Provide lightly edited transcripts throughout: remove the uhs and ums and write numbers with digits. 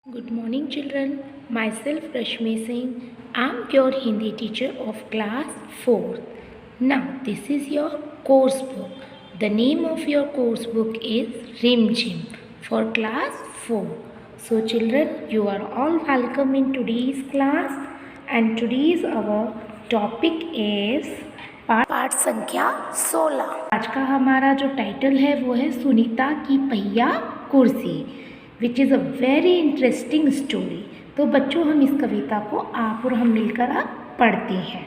Good morning, children. Myself Rashmi Singh. I'm your Hindi teacher of class 4. Now, this is your course book. The name of your course book is Rim Jim for class 4. So, children, you are all welcome in today's class, and today's our topic is पाठ संख्या 16। आज का हमारा जो title है वो है सुनीता की पहिया कुर्सी, which is a very interesting story. तो बच्चों, हम इस कविता को आप और हम मिलकर आप पढ़ते हैं।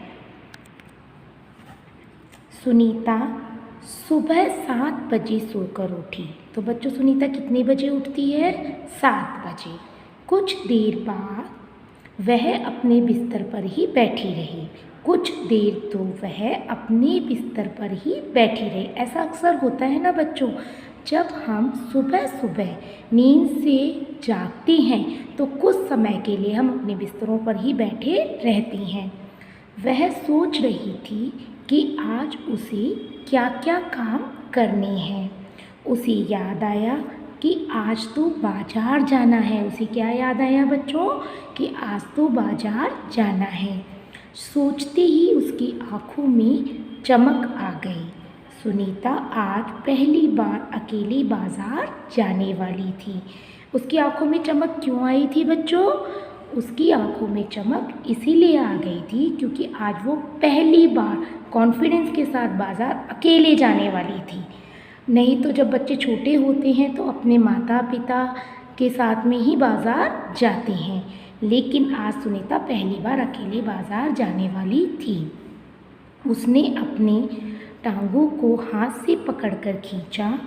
सुनीता सुबह 7 बजे सोकर उठी। तो बच्चों, सुनीता कितने बजे उठती है? 7 बजे। कुछ देर बाद वह अपने बिस्तर पर ही बैठी रही। कुछ देर तो वह अपने बिस्तर पर ही बैठी रही। ऐसा अक्सर होता है ना बच्चों, जब हम सुबह सुबह नींद से जागते हैं तो कुछ समय के लिए हम अपने बिस्तरों पर ही बैठे रहते हैं। वह सोच रही थी कि आज उसे क्या क्या काम करने हैं। उसे याद आया कि आज तो बाज़ार जाना है। उसे क्या याद आया बच्चों? कि आज तो बाज़ार जाना है। सोचते ही उसकी आँखों में चमक आ गई। सुनीता आज पहली बार अकेली बाज़ार जाने वाली थी। उसकी आँखों में चमक क्यों आई थी बच्चों? उसकी आँखों में चमक इसीलिए आ गई थी क्योंकि आज वो पहली बार कॉन्फिडेंस के साथ बाज़ार अकेले जाने वाली थी। नहीं तो जब बच्चे छोटे होते हैं तो अपने माता पिता के साथ में ही बाज़ार जाते हैं, लेकिन आज सुनीता पहली बार अकेले बाज़ार जाने वाली थी। उसने अपने टांगों को हाथ से पकड़कर खींचा,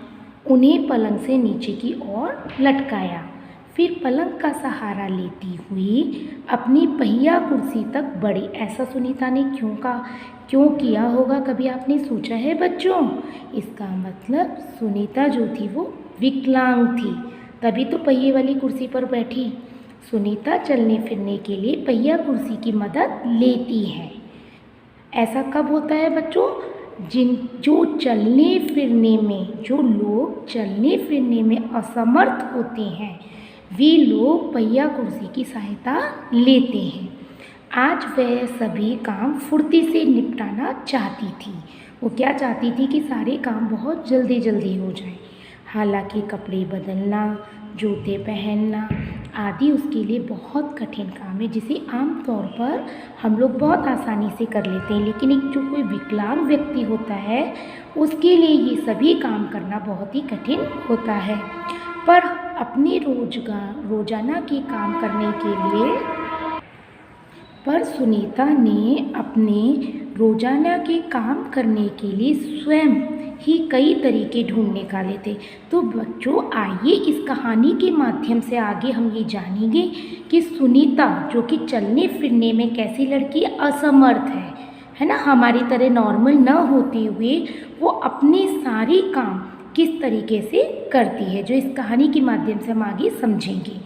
उन्हें पलंग से नीचे की ओर लटकाया, फिर पलंग का सहारा लेती हुई अपनी पहिया कुर्सी तक बढ़ी। ऐसा सुनीता ने क्यों किया होगा, कभी आपने सोचा है बच्चों? इसका मतलब सुनीता जो थी वो विकलांग थी, तभी तो पहिए वाली कुर्सी पर बैठी। सुनीता चलने फिरने के लिए पहिया कुर्सी की मदद लेती है। ऐसा कब होता है बच्चों? जो लोग चलने फिरने में असमर्थ होते हैं, वे लोग पहिया कुर्सी की सहायता लेते हैं। आज वह सभी काम फुर्ती से निपटाना चाहती थी। वो क्या चाहती थी? कि सारे काम बहुत जल्दी जल्दी हो जाएं। हालांकि कपड़े बदलना, जूते पहनना आदि उसके लिए बहुत कठिन काम है, जिसे आमतौर पर हम लोग बहुत आसानी से कर लेते हैं, लेकिन एक जो कोई विकलांग व्यक्ति होता है उसके लिए ये सभी काम करना बहुत ही कठिन होता है। पर अपने रोजाना के काम करने के लिए सुनीता ने अपने रोजाना के काम करने के लिए स्वयं ही कई तरीके ढूंढ निकाले थे। तो बच्चों, आइए इस कहानी के माध्यम से आगे हम ये जानेंगे कि सुनीता जो कि चलने फिरने में कैसी लड़की असमर्थ है ना, हमारी तरह नॉर्मल न होते हुए वो अपने सारे काम किस तरीके से करती है, जो इस कहानी के माध्यम से हम आगे समझेंगे।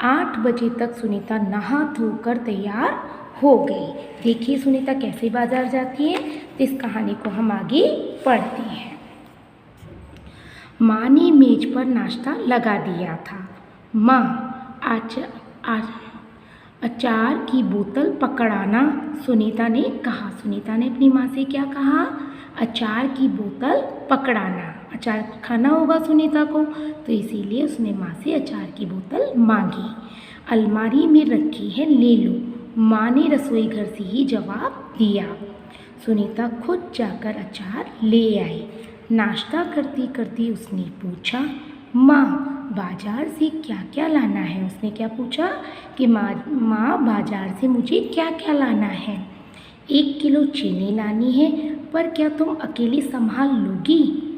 8 बजे तक सुनीता नहा धोकर तैयार हो गई। देखिए सुनीता कैसे बाजार जाती है, तो इस कहानी को हम आगे पढ़ते हैं। माँ ने मेज पर नाश्ता लगा दिया था। माँ, अचार की बोतल पकड़ाना, सुनीता ने कहा। सुनीता ने अपनी माँ से क्या कहा? अचार की बोतल पकड़ाना। अचार खाना होगा सुनीता को, तो इसीलिए उसने माँ से अचार की बोतल मांगी। अलमारी में रखी है, ले लो, माँ ने रसोई घर से ही जवाब दिया। सुनीता खुद जाकर अचार ले आई। नाश्ता करती करती उसने पूछा, माँ बाजार से क्या क्या लाना है? उसने क्या पूछा? कि माँ बाजार से मुझे क्या क्या लाना है? 1 किलो चीनी लानी है, पर क्या तुम अकेली संभाल लोगी?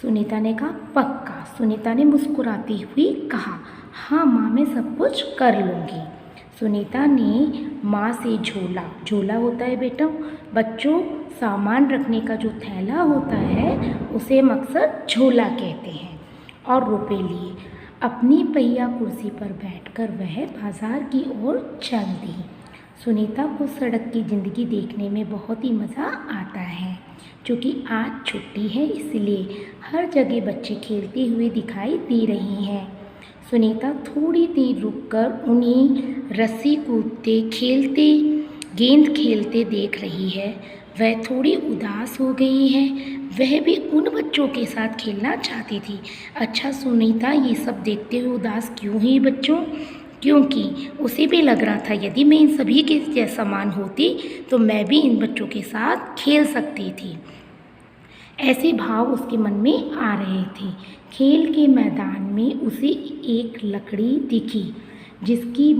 सुनीता ने कहा, पक्का। सुनीता ने मुस्कुराती हुई कहा, हाँ माँ, मैं सब कुछ कर लूँगी। सुनीता ने माँ से झोला होता है बेटा बच्चों, सामान रखने का जो थैला होता है उसे हम अक्सर झोला कहते हैं, और रुपए लिए अपनी पहिया कुर्सी पर बैठकर वह बाजार की ओर चल दी। सुनीता को सड़क की ज़िंदगी देखने में बहुत ही मज़ा आता है। क्योंकि आज छुट्टी है इसलिए हर जगह बच्चे खेलते हुए दिखाई दे रहे हैं। सुनीता थोड़ी देर रुककर उन्हें रस्सी कूदते खेलते गेंद खेलते देख रही है। वह थोड़ी उदास हो गई है। वह भी उन बच्चों के साथ खेलना चाहती थी। अच्छा सुनीता ये सब देखते हुए उदास क्यों हुई बच्चों? क्योंकि उसे भी लग रहा था यदि मैं इन सभी के जैसा समान होती तो मैं भी इन बच्चों के साथ खेल सकती थी। ऐसे भाव उसके मन में आ रहे थे। खेल के मैदान में उसे एक लकड़ी दिखी जिसकी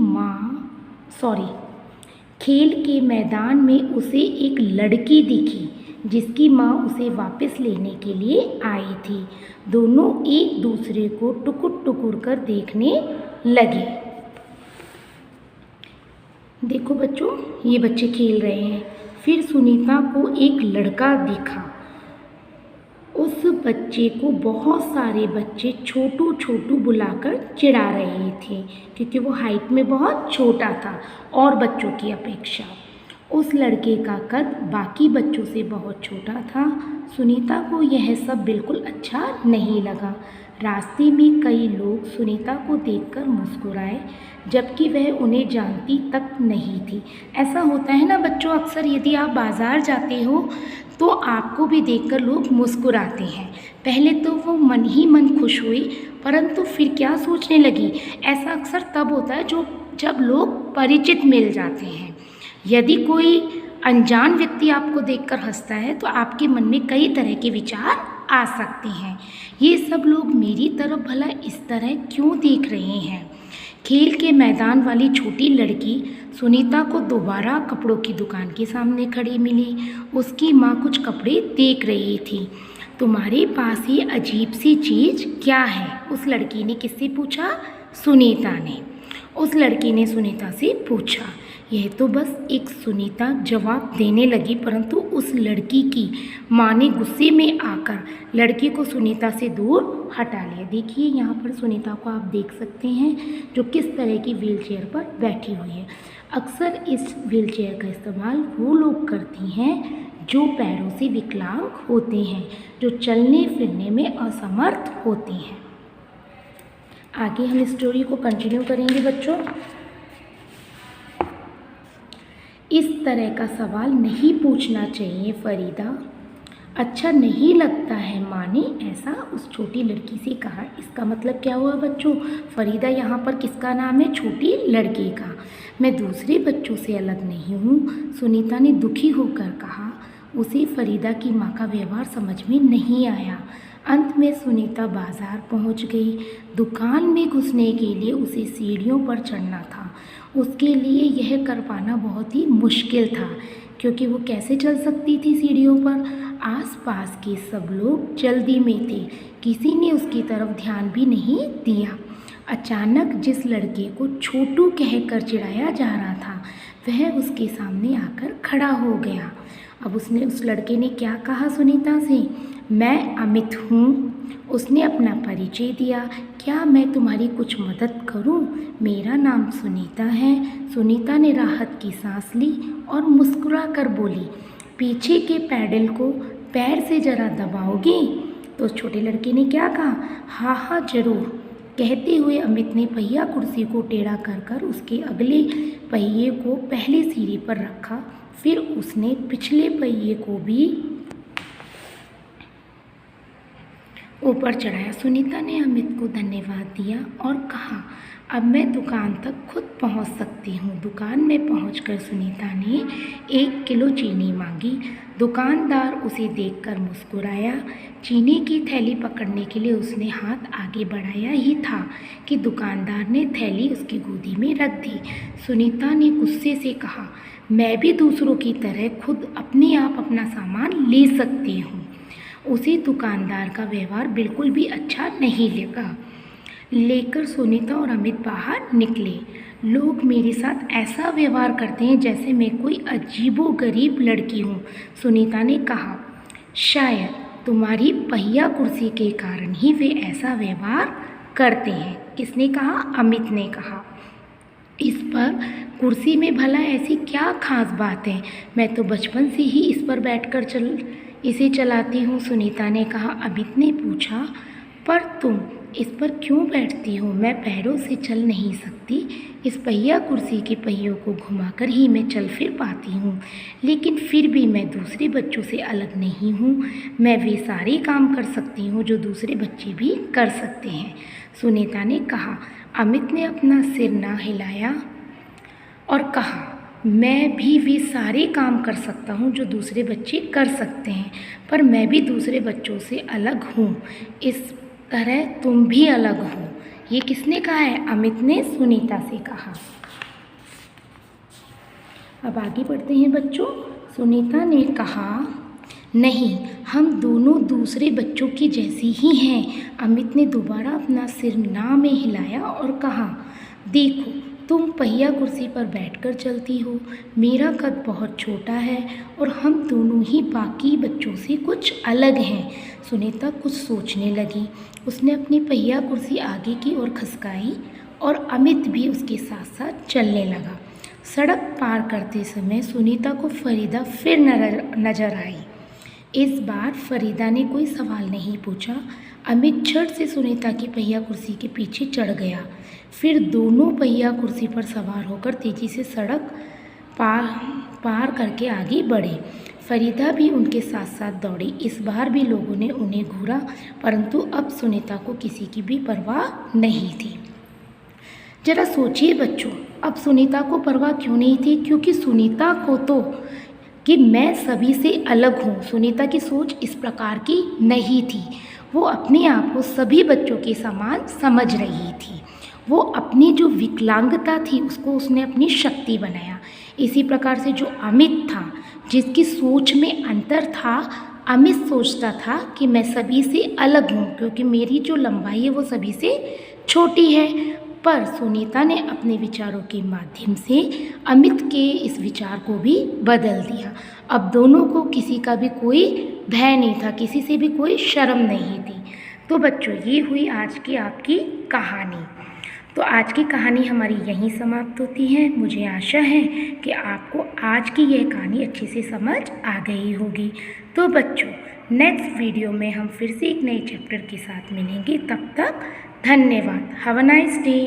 खेल के मैदान में उसे एक लड़की दिखी जिसकी माँ उसे वापस लेने के लिए आई थी। दोनों एक दूसरे को टुकुर टुकुर कर देखने लगे। देखो बच्चों, ये बच्चे खेल रहे हैं। फिर सुनीता को एक लड़का दिखा। उस बच्चे को बहुत सारे बच्चे छोटू छोटू बुलाकर चिढ़ा रहे थे क्योंकि वो हाइट में बहुत छोटा था और बच्चों की अपेक्षा। उस लड़के का कद बाकी बच्चों से बहुत छोटा था। सुनीता को यह सब बिल्कुल अच्छा नहीं लगा। रास्ते में कई लोग सुनीता को देखकर मुस्कुराए जबकि वह उन्हें जानती तक नहीं थी। ऐसा होता है ना बच्चों, अक्सर यदि आप बाज़ार जाते हो तो आपको भी देखकर लोग मुस्कुराते हैं। पहले तो वो मन ही मन खुश हुई, परंतु फिर क्या सोचने लगी। ऐसा अक्सर तब होता है जब लोग परिचित मिल जाते हैं। यदि कोई अनजान व्यक्ति आपको देखकर हंसता है तो आपके मन में कई तरह के विचार आ सकते हैं। ये सब लोग मेरी तरफ भला इस तरह क्यों देख रहे हैं? खेल के मैदान वाली छोटी लड़की सुनीता को दोबारा कपड़ों की दुकान के सामने खड़ी मिली। उसकी माँ कुछ कपड़े देख रही थी। तुम्हारे पास ये अजीब सी चीज़ क्या है? उस लड़की ने किससे पूछा? सुनीता ने। उस लड़की ने सुनीता से पूछा। यह तो बस एक सुनीता जवाब देने लगी, परंतु उस लड़की की माँ ने गुस्से में आकर लड़की को सुनीता से दूर हटा लिया। देखिए यहाँ पर सुनीता को आप देख सकते हैं जो किस तरह की व्हीलचेयर पर बैठी हुई है। अक्सर इस व्हीलचेयर का इस्तेमाल वो लोग करती हैं जो पैरों से विकलांग होते हैं, जो चलने फिरने में असमर्थ होते हैं। आगे हम स्टोरी को कंटिन्यू करेंगे बच्चों। इस तरह का सवाल नहीं पूछना चाहिए फरीदा, अच्छा नहीं लगता है, माँ ने ऐसा उस छोटी लड़की से कहा। इसका मतलब क्या हुआ बच्चों? फरीदा यहाँ पर किसका नाम है? छोटी लड़की का। मैं दूसरे बच्चों से अलग नहीं हूँ, सुनीता ने दुखी होकर कहा। उसे फरीदा की माँ का व्यवहार समझ में नहीं आया। अंत में सुनीता बाज़ार पहुँच गई। दुकान में घुसने के लिए उसे सीढ़ियों पर चढ़ना था। उसके लिए यह कर पाना बहुत ही मुश्किल था क्योंकि वो कैसे चल सकती थी सीढ़ियों पर? आसपास के सब लोग जल्दी में थे, किसी ने उसकी तरफ ध्यान भी नहीं दिया। अचानक जिस लड़के को छोटू कहकर चिढ़ाया जा रहा था वह उसके सामने आकर खड़ा हो गया। अब उस लड़के ने क्या कहा सुनीता से? मैं अमित हूँ। उसने अपना परिचय दिया। क्या मैं तुम्हारी कुछ मदद करूँ? मेरा नाम सुनीता है। सुनीता ने राहत की सांस ली और मुस्कुरा कर बोली, पीछे के पैडल को पैर से ज़रा दबाओगी? तो उस छोटे लड़के ने क्या कहा? हाँ हाँ ज़रूर। कहते हुए अमित ने पहिया कुर्सी को टेढ़ा कर उसके अगले पहिए को पहले सीढ़ी पर रखा। फिर उसने पिछले पहिए को भी ऊपर चढ़ाया। सुनीता ने अमित को धन्यवाद दिया और कहा, अब मैं दुकान तक खुद पहुंच सकती हूं। दुकान में पहुंचकर सुनीता ने 1 किलो चीनी मांगी। दुकानदार उसे देखकर मुस्कुराया। चीनी की थैली पकड़ने के लिए उसने हाथ आगे बढ़ाया ही था कि दुकानदार ने थैली उसकी गोदी में रख दी। सुनीता ने गुस्से से कहा, मैं भी दूसरों की तरह खुद अपने आप अपना सामान ले सकती हूँ। उसे दुकानदार का व्यवहार बिल्कुल भी अच्छा नहीं लगा। लेकर सुनीता और अमित बाहर निकले। लोग मेरे साथ ऐसा व्यवहार करते हैं जैसे मैं कोई अजीबोगरीब लड़की हूँ, सुनीता ने कहा। शायद तुम्हारी पहिया कुर्सी के कारण ही वे ऐसा व्यवहार करते हैं। किसने कहा? अमित ने कहा। इस पर कुर्सी में भला ऐसी क्या खास बात है? मैं तो बचपन से ही इस पर बैठकर इसे चलाती हूँ, सुनीता ने कहा। अमित ने पूछा, पर तुम इस पर क्यों बैठती हो? मैं पैरों से चल नहीं सकती। इस पहिया कुर्सी के पहियों को घुमाकर ही मैं चल फिर पाती हूँ। लेकिन फिर भी मैं दूसरे बच्चों से अलग नहीं हूँ। मैं वे सारे काम कर सकती हूँ जो दूसरे बच्चे भी कर सकते हैं, सुनीता ने कहा। अमित ने अपना सिर ना हिलाया और कहा, मैं भी वे सारे काम कर सकता हूँ जो दूसरे बच्चे कर सकते हैं, पर मैं भी दूसरे बच्चों से अलग हूँ। इस तरह तुम भी अलग हो। ये किसने कहा है? अमित ने सुनीता से कहा। अब आगे बढ़ते हैं बच्चों। सुनीता ने कहा, नहीं, हम दोनों दूसरे बच्चों की जैसी ही हैं। अमित ने दोबारा अपना सिर ना में हिलाया और कहा, देखो, तुम पहिया कुर्सी पर बैठकर चलती हो, मेरा कद बहुत छोटा है और हम दोनों ही बाकी बच्चों से कुछ अलग हैं। सुनीता कुछ सोचने लगी। उसने अपनी पहिया कुर्सी आगे की ओर खसकाई और अमित भी उसके साथ साथ चलने लगा। सड़क पार करते समय सुनीता को फरीदा फिर नजर आई। इस बार फरीदा ने कोई सवाल नहीं पूछा। अमित झट से सुनीता की पहिया कुर्सी के पीछे चढ़ गया। फिर दोनों पहिया कुर्सी पर सवार होकर तेजी से सड़क पार करके आगे बढ़े। फरीदा भी उनके साथ साथ दौड़ी। इस बार भी लोगों ने उन्हें घूरा, परंतु अब सुनीता को किसी की भी परवाह नहीं थी। जरा सोचिए बच्चों, अब सुनीता को परवाह क्यों नहीं थी? क्योंकि सुनीता को तो कि मैं सभी से अलग हूँ, सुनीता की सोच इस प्रकार की नहीं थी। वो अपने आप को सभी बच्चों के समान समझ रही थी। वो अपनी जो विकलांगता थी उसको उसने अपनी शक्ति बनाया। इसी प्रकार से जो अमित था, जिसकी सोच में अंतर था, अमित सोचता था कि मैं सभी से अलग हूँ क्योंकि मेरी जो लंबाई है वो सभी से छोटी है। पर सुनीता ने अपने विचारों के माध्यम से अमित के इस विचार को भी बदल दिया। अब दोनों को किसी का भी कोई भय नहीं था, किसी से भी कोई शर्म नहीं थी। तो बच्चों, ये हुई आज की आपकी कहानी। तो आज की कहानी हमारी यहीं समाप्त होती है। मुझे आशा है कि आपको आज की यह कहानी अच्छे से समझ आ गई होगी। तो बच्चों, नेक्स्ट वीडियो में हम फिर से एक नए चैप्टर के साथ मिलेंगे। तब तक धन्यवाद। Have a nice day.